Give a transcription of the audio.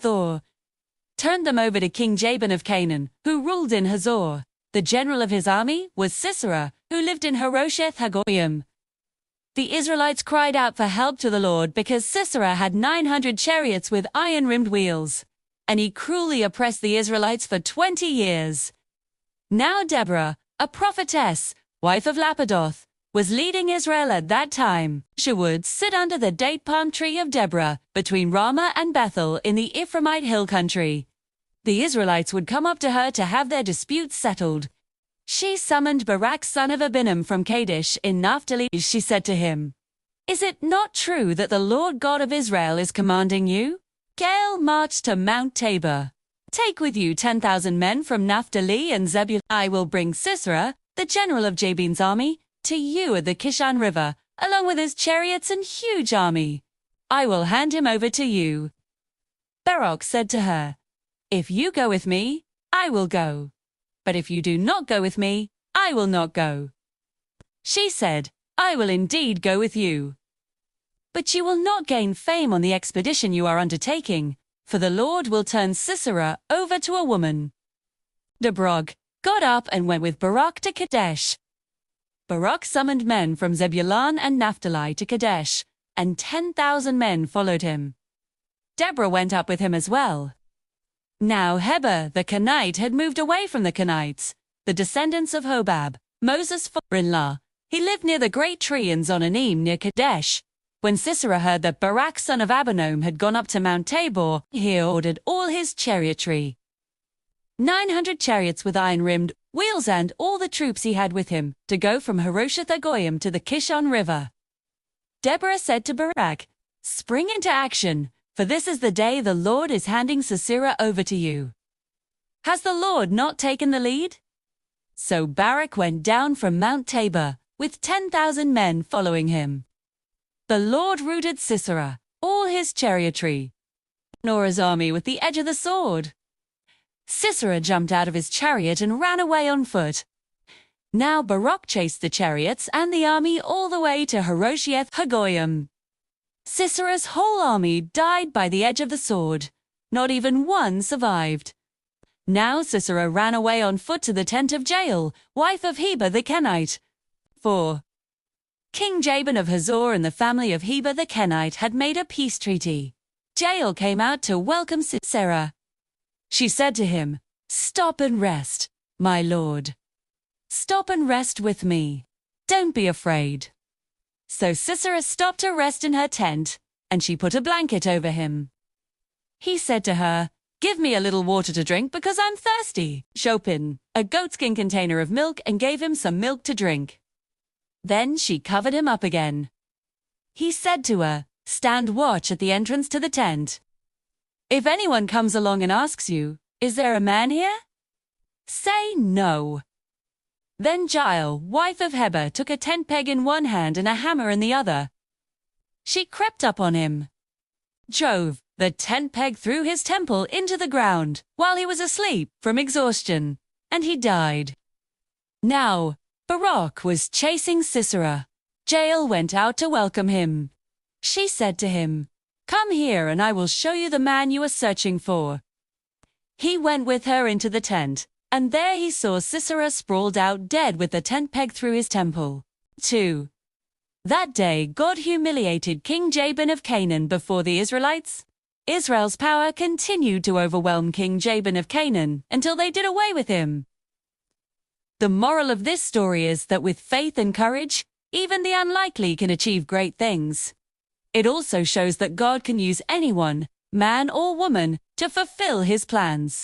Thor, turned them over to King Jabin of Canaan, who ruled in Hazor. The general of his army was Sisera, who lived in Harosheth Hagoyim. The Israelites cried out for help to the Lord because Sisera had 900 chariots with iron-rimmed wheels, and he cruelly oppressed the Israelites for 20 years. Now Deborah, a prophetess, wife of Lapidoth, was leading Israel at that time. She would sit under the date palm tree of Deborah, between Ramah and Bethel in the Ephraimite hill country. The Israelites would come up to her to have their disputes settled. She summoned Barak son of Abinum from Kadesh in Naphtali. She said to him, "Is it not true that the Lord God of Israel is commanding you? Jael marched to Mount Tabor. Take with you 10,000 men from Naphtali and Zebulun. I will bring Sisera, the general of Jabin's army, to you at the Kishon River, along with his chariots and huge army. I will hand him over to you." Barak said to her, "If you go with me, I will go. But if you do not go with me, I will not go." She said, "I will indeed go with you. But you will not gain fame on the expedition you are undertaking, for the Lord will turn Sisera over to a woman." Deborah got up and went with Barak to Kadesh. Barak summoned men from Zebulun and Naphtali to Kadesh, and 10,000 men followed him. Deborah went up with him as well. Now Heber the Kenite had moved away from the Kenites, the descendants of Hobab, Moses' father-in-law. He lived near the great tree in Zonanim near Kadesh. When Sisera heard that Barak son of Abinoam had gone up to Mount Tabor, he ordered all his chariotry, 900 chariots with iron-rimmed wheels and all the troops he had with him, to go from Harosheth Hagoyim to the Kishon River. Deborah said to Barak, "Spring into action, for this is the day the Lord is handing Sisera over to you. Has the Lord not taken the lead?" So Barak went down from Mount Tabor, with 10,000 men following him. The Lord routed Sisera, all his chariotry, nor his army with the edge of the sword. Sisera jumped out of his chariot and ran away on foot. Now Barak chased the chariots and the army all the way to Harosheth Hagoyim. Sisera's whole army died by the edge of the sword. Not even one survived. Now Sisera ran away on foot to the tent of Jael, wife of Heber the Kenite. For King Jabin of Hazor and the family of Heber the Kenite had made a peace treaty. Jael came out to welcome Sisera. She said to him, "Stop and rest, my lord. Stop and rest with me. Don't be afraid." So Sisera stopped to rest in her tent, and she put a blanket over him. He said to her, "Give me a little water to drink because I'm thirsty." She opened a goatskin container of milk and gave him some milk to drink. Then she covered him up again. He said to her, "Stand watch at the entrance to the tent. If anyone comes along and asks you, 'Is there a man here?' say no." Then Jael, wife of Heber, took a tent peg in one hand and a hammer in the other. She crept up on him, drove the tent peg through his temple into the ground while he was asleep from exhaustion, and he died. Now Barak was chasing Sisera. Jael went out to welcome him. She said to him, "Come here and I will show you the man you are searching for." He went with her into the tent, and there he saw Sisera sprawled out dead with the tent peg through his temple. 2. That day God humiliated King Jabin of Canaan before the Israelites. Israel's power continued to overwhelm King Jabin of Canaan until they did away with him. The moral of this story is that with faith and courage, even the unlikely can achieve great things. It also shows that God can use anyone, man or woman, to fulfill his plans.